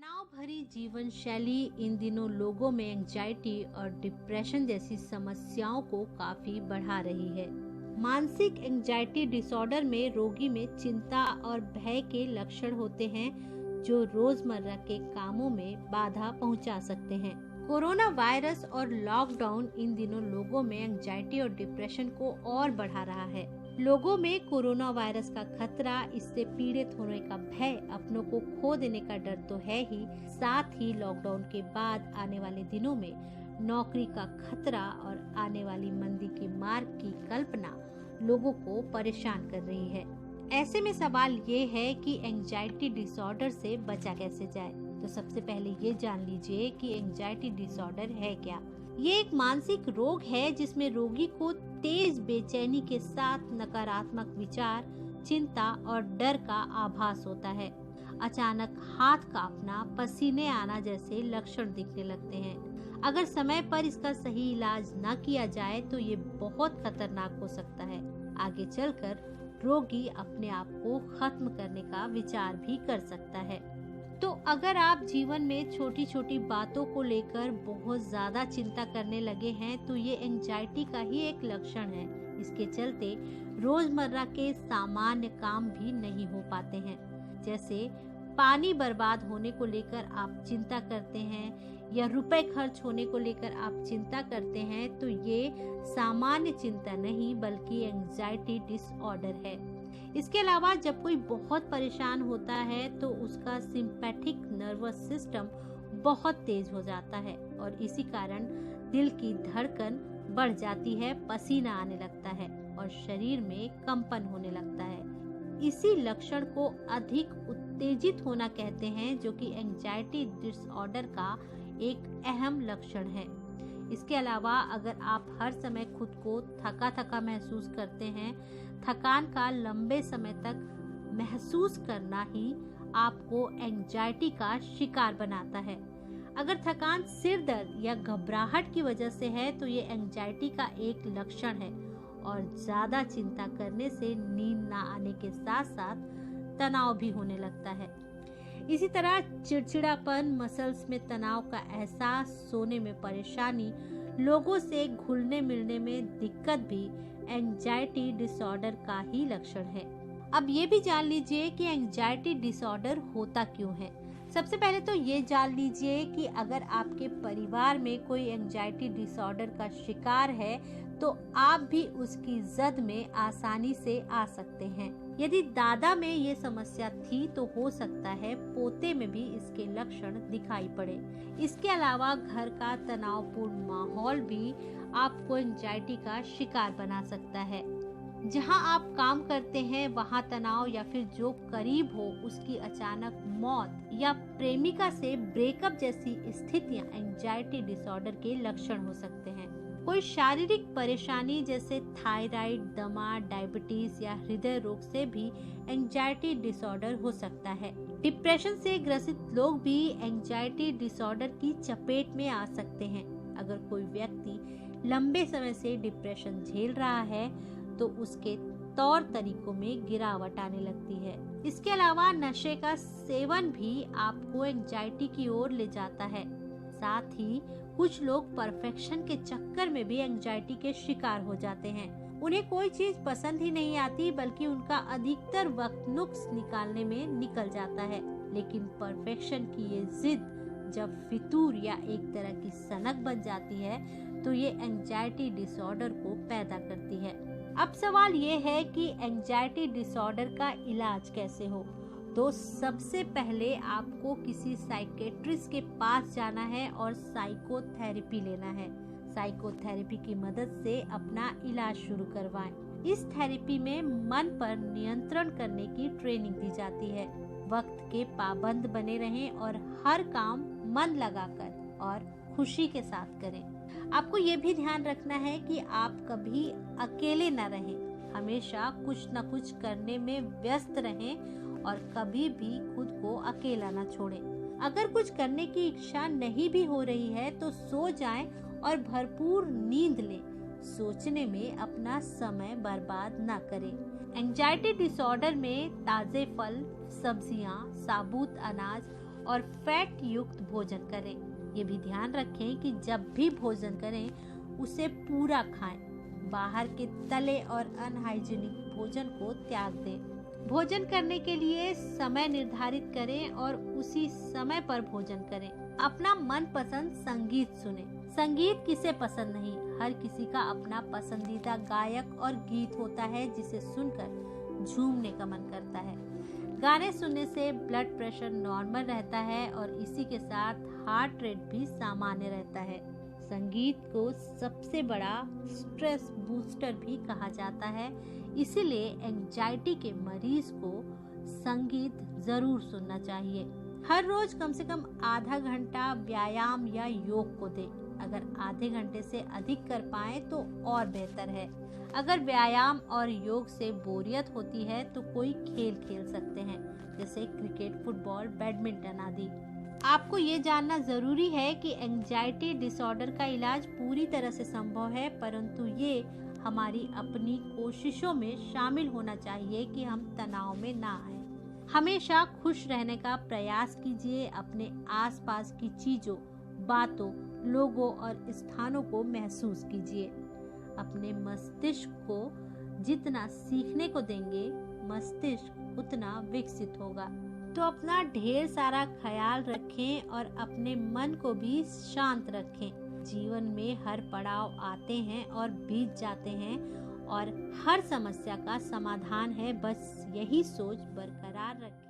तनाव भरी जीवन शैली इन दिनों लोगों में एंजाइटी और डिप्रेशन जैसी समस्याओं को काफी बढ़ा रही है। मानसिक एंजाइटी डिसऑर्डर में रोगी में चिंता और भय के लक्षण होते हैं जो रोजमर्रा के कामों में बाधा पहुंचा सकते हैं। कोरोना वायरस और लॉकडाउन इन दिनों लोगों में एंजाइटी और डिप्रेशन को और बढ़ा रहा है। लोगों में कोरोना वायरस का खतरा, इससे पीड़ित होने का भय, अपनों को खो देने का डर तो है ही, साथ ही लॉकडाउन के बाद आने वाले दिनों में नौकरी का खतरा और आने वाली मंदी के मार्ग की कल्पना लोगों को परेशान कर रही है। ऐसे में सवाल ये है कि एंजाइटी डिसऑर्डर से बचा कैसे जाए। तो सबसे पहले ये जान लीजिए कि एंजाइटी डिसऑर्डर है क्या। ये एक मानसिक रोग है जिसमें रोगी को तेज बेचैनी के साथ नकारात्मक विचार, चिंता और डर का आभास होता है। अचानक हाथ कांपना, पसीने आना जैसे लक्षण दिखने लगते हैं। अगर समय पर इसका सही इलाज न किया जाए तो ये बहुत खतरनाक हो सकता है। आगे चलकर रोगी अपने आप को खत्म करने का विचार भी कर सकता है। तो अगर आप जीवन में छोटी छोटी बातों को लेकर बहुत ज्यादा चिंता करने लगे हैं तो ये एंजाइटी का ही एक लक्षण है। इसके चलते रोजमर्रा के सामान्य काम भी नहीं हो पाते हैं। जैसे पानी बर्बाद होने को लेकर आप चिंता करते हैं या रुपए खर्च होने को लेकर आप चिंता करते हैं, तो ये सामान्य चिंता नहीं बल्कि एंजाइटी डिसऑर्डर है। इसके अलावा जब कोई बहुत परेशान होता है तो उसका सिंपैथिक नर्वस सिस्टम बहुत तेज हो जाता है और इसी कारण दिल की धड़कन बढ़ जाती है, पसीना आने लगता है और शरीर में कंपन होने लगता है। इसी लक्षण को अधिक उत्तेजित होना कहते हैं, जो कि एंजाइटी डिसऑर्डर का एक अहम लक्षण है। इसके अलावा अगर आप हर समय खुद को थका थका महसूस करते हैं, थकान का लंबे समय तक महसूस करना ही आपको एंजाइटी का शिकार बनाता है। अगर थकान सिर दर्द या घबराहट की वजह से है तो ये एंजाइटी का एक लक्षण है और ज्यादा चिंता करने से नींद ना आने के साथ साथ तनाव भी होने लगता है। इसी तरह चिड़चिड़ापन, मसल्स में तनाव का एहसास, सोने में परेशानी, लोगों से घुलने मिलने में दिक्कत भी एंजाइटी डिसऑर्डर का ही लक्षण है। अब ये भी जान लीजिए कि एंजाइटी डिसऑर्डर होता क्यों है। सबसे पहले तो ये जान लीजिए कि अगर आपके परिवार में कोई एंजाइटी डिसऑर्डर का शिकार है तो आप भी उसकी जद में आसानी से आ सकते हैं। यदि दादा में ये समस्या थी तो हो सकता है पोते में भी इसके लक्षण दिखाई पड़े। इसके अलावा घर का तनावपूर्ण माहौल भी आपको एंजाइटी का शिकार बना सकता है। जहां आप काम करते हैं वहां तनाव या फिर जो करीब हो उसकी अचानक मौत या प्रेमिका से ब्रेकअप जैसी स्थितियां एंजाइटी डिसऑर्डर के लक्षण हो सकते हैं। कोई शारीरिक परेशानी जैसे थायराइड, दमा, डायबिटीज या हृदय रोग से भी एंजाइटी डिसऑर्डर हो सकता है। डिप्रेशन से ग्रसित लोग भी एंजाइटी डिसऑर्डर की चपेट में आ सकते हैं। अगर कोई व्यक्ति लंबे समय से डिप्रेशन झेल रहा है तो उसके तौर तरीकों में गिरावट आने लगती है। इसके अलावा नशे का सेवन भी आपको एंजाइटी की ओर ले जाता है। साथ ही कुछ लोग परफेक्शन के चक्कर में भी एंजाइटी के शिकार हो जाते हैं। उन्हें कोई चीज पसंद ही नहीं आती बल्कि उनका अधिकतर वक्त नुक्स निकालने में निकल जाता है। लेकिन परफेक्शन की ये जिद जब फितूर या एक तरह की सनक बन जाती है तो ये एंजाइटी डिसऑर्डर को पैदा करती है। अब सवाल ये है कि एंजाइटी डिसऑर्डर का इलाज कैसे हो। तो सबसे पहले आपको किसी साइकेट्रिस्ट के पास जाना है और साइकोथेरेपी लेना है। साइकोथेरेपी की मदद से अपना इलाज शुरू करवाएं। इस थेरेपी में मन पर नियंत्रण करने की ट्रेनिंग दी जाती है। वक्त के पाबंद बने रहें और हर काम मन लगाकर और खुशी के साथ करें। आपको ये भी ध्यान रखना है कि आप कभी अकेले न रहें, हमेशा कुछ न कुछ करने में व्यस्त रहें और कभी भी खुद को अकेला न छोड़ें। अगर कुछ करने की इच्छा नहीं भी हो रही है तो सो जाएं और भरपूर नींद लें। सोचने में अपना समय बर्बाद न करें। एंजाइटी डिसऑर्डर में ताजे फल, सब्जियां, साबुत अनाज और फैट युक्त भोजन करें। ये भी ध्यान रखें कि जब भी भोजन करें उसे पूरा खाएं। बाहर के तले और अनहाइजीनिक भोजन को त्याग दें। भोजन करने के लिए समय निर्धारित करें और उसी समय पर भोजन करें। अपना मनपसंद संगीत सुनें। संगीत किसे पसंद नहीं, हर किसी का अपना पसंदीदा गायक और गीत होता है जिसे सुनकर झूमने का मन करता है। गाने सुनने से ब्लड प्रेशर नॉर्मल रहता है और इसी के साथ हार्ट रेट भी सामान्य रहता है। संगीत को सबसे बड़ा स्ट्रेस बूस्टर भी कहा जाता है, इसीलिए एंजाइटी के मरीज को संगीत जरूर सुनना चाहिए। हर रोज कम से कम आधा घंटा व्यायाम या योग को दें। अगर आधे घंटे से अधिक कर पाए तो और बेहतर है। अगर व्यायाम और योग से बोरियत होती है तो कोई खेल खेल सकते हैं, जैसे क्रिकेट, फुटबॉल, बैडमिंटन आदि। आपको ये जानना जरूरी है कि एंजाइटी डिसऑर्डर का इलाज पूरी तरह से संभव है, परंतु ये हमारी अपनी कोशिशों में शामिल होना चाहिए कि हम तनाव में ना आए। हमेशा खुश रहने का प्रयास कीजिए। अपने आसपास की चीजों, बातों, लोगों और स्थानों को महसूस कीजिए। अपने मस्तिष्क को जितना सीखने को देंगे, मस्तिष्क उतना विकसित होगा। तो अपना ढेर सारा ख्याल रखें और अपने मन को भी शांत रखें। जीवन में हर पड़ाव आते हैं और बीत जाते हैं और हर समस्या का समाधान है, बस यही सोच बरकरार रखें।